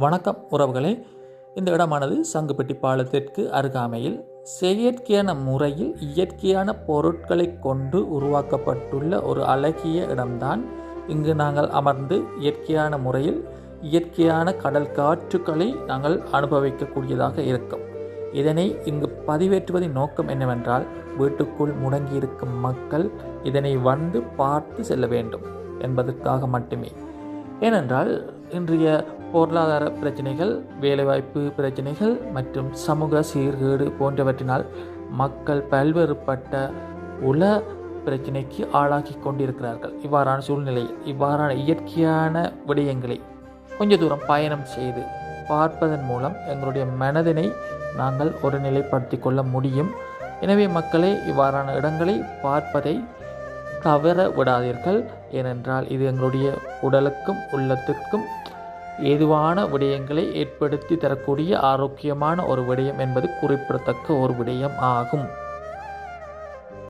வணக்கம் உறவுகளே. இந்த இடமானது சங்குப்பட்டி பாலத்திற்கு அருகாமையில் செயற்கையான முறையில் இயற்கையான பொருட்களை கொண்டு உருவாக்கப்பட்டுள்ள ஒரு அழகிய இடம்தான். இங்கு நாங்கள் அமர்ந்து இயற்கையான முறையில் இயற்கையான கடல் காற்றுக்களை நாங்கள் அனுபவிக்கக்கூடியதாக இருக்கும். இதனை இங்கு பதிவேற்றுவதின் நோக்கம் என்னவென்றால், வீட்டுக்குள் முடங்கியிருக்கும் மக்கள் இதனை வந்து பார்த்து செல்ல வேண்டும் என்பதற்காக மட்டுமே. ஏனென்றால் இன்றைய பொருளாதார பிரச்சனைகள், வேலைவாய்ப்பு பிரச்சனைகள் மற்றும் சமூக சீர்கேடு போன்றவற்றினால் மக்கள் பல்வேறுபட்ட உள பிரச்சனைக்கு ஆளாகி கொண்டிருக்கிறார்கள். இவ்வாறான சூழ்நிலையில் இவ்வாறான இயற்கையான விடயங்களை கொஞ்ச தூரம் பயணம் செய்து பார்ப்பதன் மூலம் எங்களுடைய மனதினை நாங்கள் ஒரு நிலைப்படுத்தி கொள்ள முடியும். எனவே மக்களே, இவ்வாறான இடங்களை பார்ப்பதை தவற விடாதீர்கள். ஏனென்றால் இது எங்களுடைய உடலுக்கும் உள்ளத்திற்கும் ஏதுவான விடயங்களை ஏற்படுத்தி தரக்கூடிய ஆரோக்கியமான ஒரு விடயம் என்பது குறிப்பிடத்தக்க ஒரு விடயம் ஆகும்.